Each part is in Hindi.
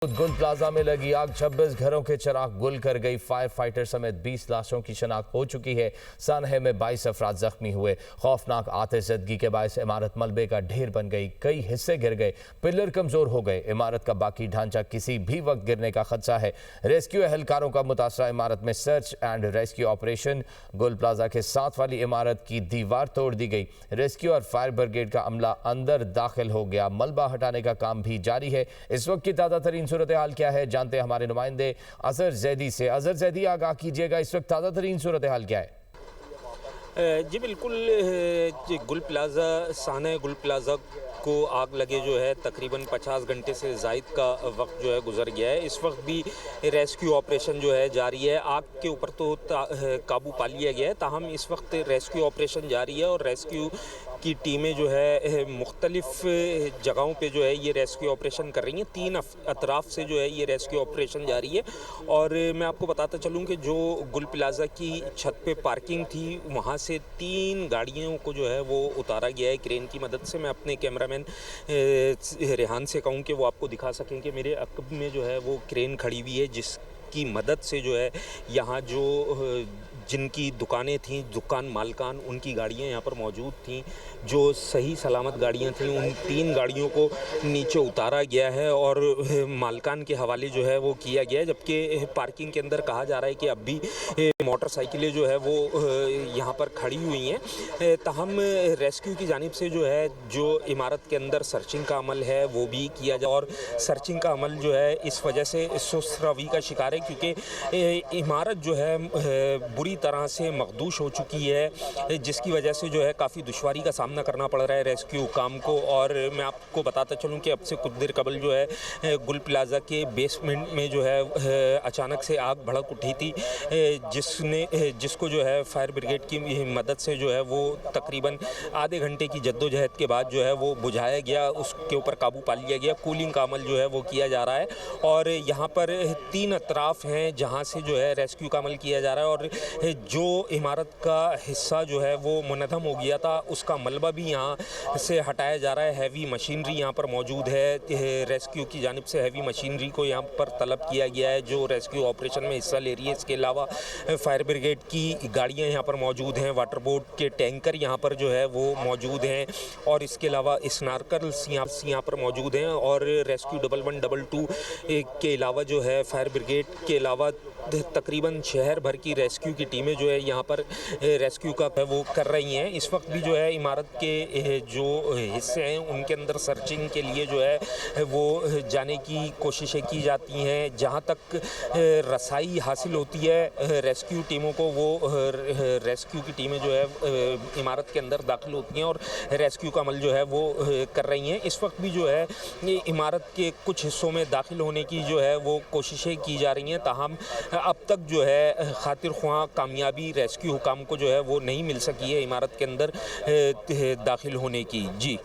गुल प्लाजा में लगी आग 26 घरों के चिराग गुल कर गई। फायर फाइटर समेत 20 लाशों की शनाख्त हो चुकी है। सानहे में 22 अफराद जख्मी हुए। खौफनाक आतिशज़दगी के बायस इमारत मलबे का ढेर बन गई। कई हिस्से गिर गए, पिलर कमजोर हो गए। इमारत का बाकी ढांचा किसी भी वक्त गिरने का खदशा है। रेस्क्यू एहलकारों का मुतासरा इमारत में सर्च एंड रेस्क्यू ऑपरेशन। गुल प्लाजा के साथ वाली इमारत की दीवार तोड़ दी गई। रेस्क्यू और फायर ब्रिगेड का अमला अंदर दाखिल हो गया। मलबा हटाने का काम भी जारी है। इस वक्त की ताज़ा तरीन सूरत हाल क्या है, जानते हैं हमारे नुमाइंदे अजहर जैदी से। अजहर जैदी, आगाह कीजिएगा, इस वक्त ताज़ा तरीन सूरत हाल क्या है? जी बिल्कुल, गुल प्लाज़ा सानह गुल प्लाज़ा को आग लगे जो है तकरीबन 50 घंटे से ज़ायद का वक्त जो है गुजर गया है। इस वक्त भी रेस्क्यू ऑपरेशन जो है जारी है। आग के ऊपर तो काबू पा लिया गया है, ताहम इस वक्त रेस्क्यू ऑपरेशन जारी है और रेस्क्यू की टीमें जो है मुख्तलिफ़ जगहों पे जो है ये रेस्क्यू ऑपरेशन कर रही हैं। 3 अतराफ़ से जो है ये रेस्क्यू ऑपरेशन जारी है। और मैं आपको बताता चलूँ कि जो गुल प्लाज़ा की छत पे पार्किंग थी, वहाँ से 3 गाड़ियों को जो है वो उतारा गया है क्रेन की मदद से। मैं अपने कैमरामैन रेहान से कहूँ कि वो आपको दिखा सकें कि मेरे अक़ब में जो है वो क्रेन खड़ी हुई है, जिसकी मदद से जो है यहाँ जो जिनकी दुकानें थीं, दुकान मालकान, उनकी गाड़ियाँ यहाँ पर मौजूद थीं, जो सही सलामत गाड़ियाँ थीं, उन 3 गाड़ियों को नीचे उतारा गया है और मालकान के हवाले जो है वो किया गया है। जबकि पार्किंग के अंदर कहा जा रहा है कि अब भी मोटरसाइकिलें जो है वो यहाँ पर खड़ी हुई हैं। ताहम रेस्क्यू की जानिब से जो है जो इमारत के अंदर सर्चिंग का अमल है वो भी किया जा, और सर्चिंग का अमल जो है इस वजह से सुस्त रवि का शिकार है क्योंकि इमारत जो है बुरी तरह से मखदूश हो चुकी है, जिसकी वजह से जो है काफ़ी दुश्वारी का सामना करना पड़ रहा है रेस्क्यू काम को। और मैं आपको बताता चलूँ कि अब से कुछ देर कबल जो है गुल प्लाज़ा के बेसमेंट में जो है अचानक से आग भड़क उठी थी, जिसको जो है फायर ब्रिगेड की मदद से जो है वो तकरीबन आधे घंटे की जद्दोजहद के बाद जो है वो बुझाया गया, उसके ऊपर काबू पा लिया गया। कूलिंग का अमल जो है वो किया जा रहा है और यहाँ पर 3 अतराफ़ हैं जहाँ से जो है रेस्क्यू का अमल किया जा रहा है। और जो इमारत का हिस्सा जो है वो मुनहदम हो गया था, उसका मलबा भी यहाँ से हटाया जा रहा है। हैवी मशीनरी यहाँ पर मौजूद है। रेस्क्यू की जानिब से हैवी मशीनरी को यहाँ पर तलब किया गया है जो रेस्क्यू ऑपरेशन में हिस्सा ले रही है। इसके अलावा फायर ब्रिगेड की गाड़ियाँ यहाँ पर मौजूद हैं, वाटर बोर्ड के टैंकर यहाँ पर जो है वो मौजूद हैं, और इसके अलावा स्नार्कल्स यहाँ पर मौजूद हैं। और रेस्क्यू 1112 के अलावा जो है फायर ब्रिगेड के अलावा तकरीबन शहर भर की रेस्क्यू की टीमें जो है यहाँ पर रेस्क्यू का वो कर रही हैं। इस वक्त भी जो है इमारत के जो हिस्से हैं उनके अंदर सर्चिंग के लिए जो है वो जाने की कोशिशें की जाती हैं। जहाँ तक रसाई हासिल होती है रेस्क्यू टीमों को, वो रेस्क्यू की टीमें जो है इमारत के अंदर दाखिल होती हैं और रेस्क्यू का अमल जो है वो कर रही हैं। इस वक्त भी जो है ये इमारत के कुछ हिस्सों में दाखिल होने की जो है वो कोशिशें की जा रही हैं, ताहम अब तक जो है खातिर ख्वाह कामयाबी रेस्क्यू हुकाम को जो है वो नहीं मिल सकी है इमारत के अंदर दाखिल होने की। जी,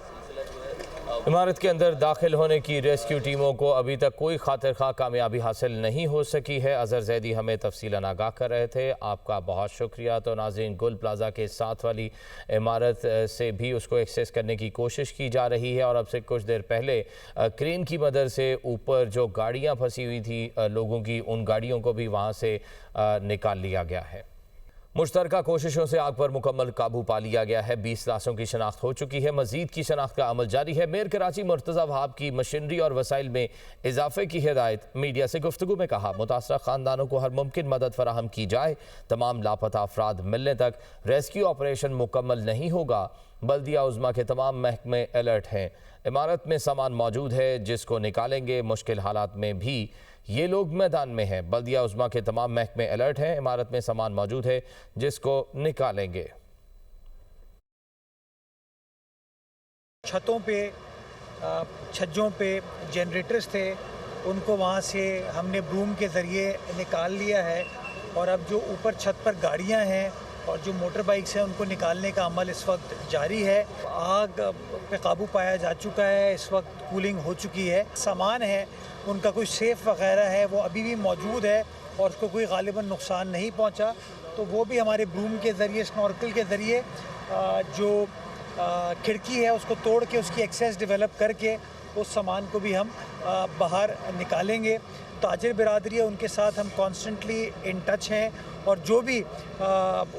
इमारत के अंदर दाखिल होने की रेस्क्यू टीमों को अभी तक कोई खातिर खा कामयाबी हासिल नहीं हो सकी है। अजहर जैदी हमें तफसीलन आगाह कर रहे थे, आपका बहुत शुक्रिया। तो नाज़रीन, गुल प्लाजा के साथ वाली इमारत से भी उसको एक्सेस करने की कोशिश की जा रही है और अब से कुछ देर पहले क्रेन की मदद से ऊपर जो गाड़ियाँ फंसी हुई थी लोगों की, उन गाड़ियों को भी वहाँ से निकाल लिया गया है। मुश्तरका कोशिशों से आग पर मुकम्मल काबू पा लिया गया है। 20 लाशों की शनाख्त हो चुकी है। मजीद की शनाख्त का अमल जारी है। मेयर कराची मुर्तज़ा वहाब की मशीनरी और वसाइल में इजाफे की हिदायत। मीडिया से गुफ्तगू में कहा, मुतासरा ख़ानदानों को हर मुमकिन मदद फराहम की जाए। तमाम लापता अफराद मिलने तक रेस्क्यू ऑपरेशन मुकम्मल नहीं होगा। बल्दिया उज़्मा के तमाम महकमे अलर्ट हैं। इमारत में सामान मौजूद है जिसको निकालेंगे। मुश्किल हालात में भी ये लोग मैदान में हैं। बल्दिया उज़्मा के तमाम महकमे अलर्ट हैं। इमारत में सामान मौजूद है जिसको निकालेंगे। छतों पे, छज्जों पे जनरेटर्स थे, उनको वहाँ से हमने ब्रूम के ज़रिए निकाल लिया है और अब जो ऊपर छत पर गाड़ियाँ हैं और जो मोटर बाइक्स हैं उनको निकालने का अमल इस वक्त जारी है। आग पे काबू पाया जा चुका है, इस वक्त कूलिंग हो चुकी है। सामान है उनका कोई सेफ वगैरह है वो अभी भी मौजूद है और उसको कोई गालिबन नुकसान नहीं पहुंचा, तो वो भी हमारे ब्रूम के ज़रिए, स्नॉर्कल के ज़रिए जो खिड़की है उसको तोड़ के उसकी एक्सेस डेवलप करके उस सामान को भी हम बाहर निकालेंगे। ताजिर बिरादरी है, उनके साथ हम कॉन्स्टेंटली इन टच हैं और जो भी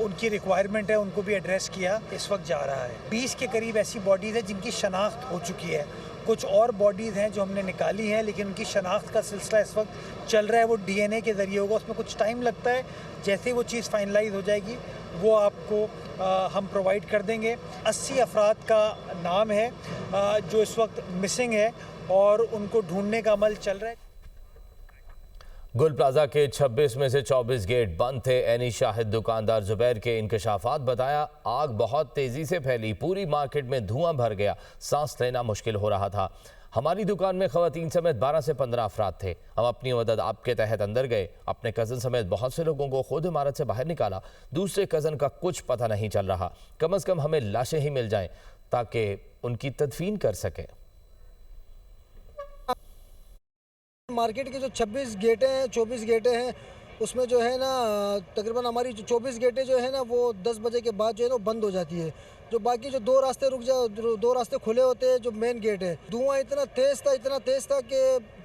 उनकी रिक्वायरमेंट है उनको भी एड्रेस किया इस वक्त जा रहा है। 20 के करीब ऐसी बॉडीज़ हैं जिनकी शनाख्त हो चुकी है। कुछ और बॉडीज़ हैं जो हमने निकाली हैं लेकिन उनकी शनाख्त का सिलसिला इस वक्त चल रहा है। वो DNA के ज़रिए होगा, उसमें कुछ टाइम लगता है। जैसे वो चीज़ फाइनलाइज हो जाएगी वो आपको हम प्रोवाइड कर देंगे। 80 अफराद का नाम है जो इस वक्त मिसिंग है और उनको ढूंढने का अमल चल रहा है। गुल प्लाजा के 26 में से 24 गेट बंद थे। एनी शाहिद दुकानदार जुबैर के इंकशाफात बताया, आग बहुत तेजी से फैली, पूरी मार्केट में धुआं भर गया, सांस लेना मुश्किल हो रहा था। हमारी दुकान में खवातीन समेत 12 से 15 अफराद थे। हम अपनी मदद आपके तहत अंदर गए, अपने कज़न समेत बहुत से लोगों को खुद इमारत से बाहर निकाला। दूसरे कज़न का कुछ पता नहीं चल रहा। कम से कम हमें लाशें ही मिल जाएं ताकि उनकी तदफीन कर सकें। मार्केट के जो 26 गेटें हैं, 24 गेटें हैं, उसमें जो है ना तकरीबन हमारी जो 24 गेटें जो है ना वो 10 बजे के बाद जो है ना बंद हो जाती है। जो बाकी जो दो रास्ते खुले होते हैं, जो मेन गेट है, धुआं इतना तेज़ था कि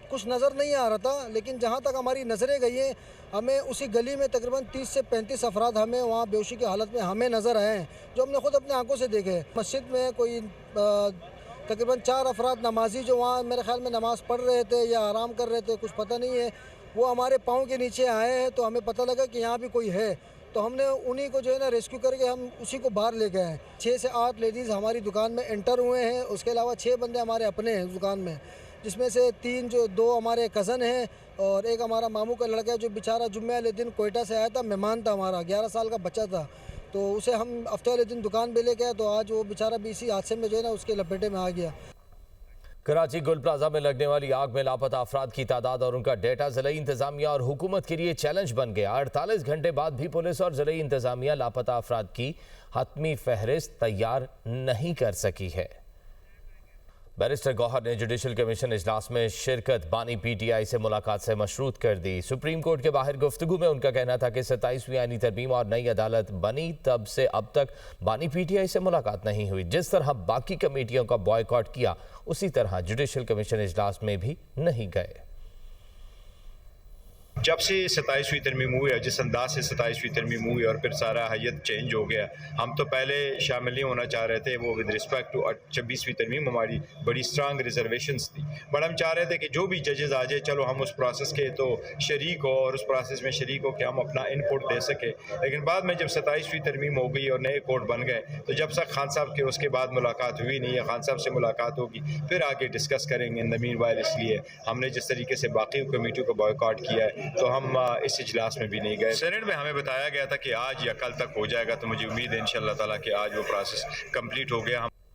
कुछ नज़र नहीं आ रहा था। लेकिन जहाँ तक हमारी नज़रें गई हैं, हमें उसी गली में तकरीबन 30 से 35 अफराद हमें वहाँ बेहोशी की हालत में हमें नज़र आए हैं, जो हमने खुद अपने आंखों से देखे हैं। मस्जिद में कोई तकरीबन 4 अफराद नमाजी जो वहाँ मेरे ख्याल में नमाज़ पढ़ रहे थे या आराम कर रहे थे, कुछ पता नहीं है, वो हमारे पाँव के नीचे आए हैं। तो हमें पता लगा कि यहाँ भी कोई है, तो हमने उन्हीं को जो है ना रेस्क्यू करके हम उसी को बाहर ले गए हैं। 6 से 8 लेडीज़ हमारी दुकान में एंटर हुए हैं। उसके अलावा 6 बंदे हमारे अपने हैं दुकान में, जिसमें से 2 हमारे कज़न हैं और एक हमारा मामू का लड़का है जो बेचारा जुम्मे वाले दिन कोयटा से आया था, मेहमान था हमारा, 11 साल का बच्चा था। तो उसे हम हफ्ते वाले दिन दुकान पे लेके आए, तो आज वो बेचारा भी इसी हादसे में जो है ना उसके लपेटे में आ गया। कराची गुल प्लाजा में लगने वाली आग में लापता अफराद की तादाद और उनका डेटा ज़िले इंतजामिया और हुकूमत के लिए चैलेंज बन गया। 48 घंटे बाद भी पुलिस और ज़िले इंतजामिया लापता अफराद की हतमी फहरिस्त तैयार नहीं कर सकी है। बैरिस्टर गौहर ने जुडिशल कमीशन इजलास में शिरकत बानी PTI से मुलाकात से मशरूत कर दी। सुप्रीम कोर्ट के बाहर गुफ्तगू में उनका कहना था कि 27वीं आईनी तरमीम और नई अदालत बनी तब से अब तक बानी PTI से मुलाकात नहीं हुई। जिस तरह बाकी कमेटियों का बॉयकॉट किया उसी तरह जुडिशल कमीशन इजलास में भी नहीं गए। जब से 27वीं तरमीम हुई और जिस अंदाज से 27वीं तरमीम हुई और फिर सारा हैयत चेंज हो गया, हम तो पहले शामिल नहीं होना चाह रहे थे। वो विद रिस्पेक्ट टू 26वीं तरमीम हमारी बड़ी स्ट्रांग रिजर्वेशंस थी, बट हम चाह रहे थे कि जो भी जजेस आ जाए, चलो हम उस प्रोसेस के तो शरीक हो और उस प्रोसेस में शरीक हो कि हम अपना इनपुट दे सके। लेकिन बाद में जब 27वीं तरमीम हो गई और नए कोर्ट बन गए, तो जब तक खान साहब के उसके बाद मुलाकात हुई नहीं है, खान साहब से मुलाकात होगी फिर आगे डिस्कस करेंगे। इन द मीनवाइल इसलिए हमने जिस तरीके से बाकी कमेटियों को बॉयकॉट किया है, तो हम इस इजलास में भी नहीं गए। सेनेट में हमें बताया गया था कि आज या कल तक हो जाएगा, तो मुझे उम्मीद है इंशाअल्लाह ताला कि आज वो प्रोसेस कंप्लीट हो गया।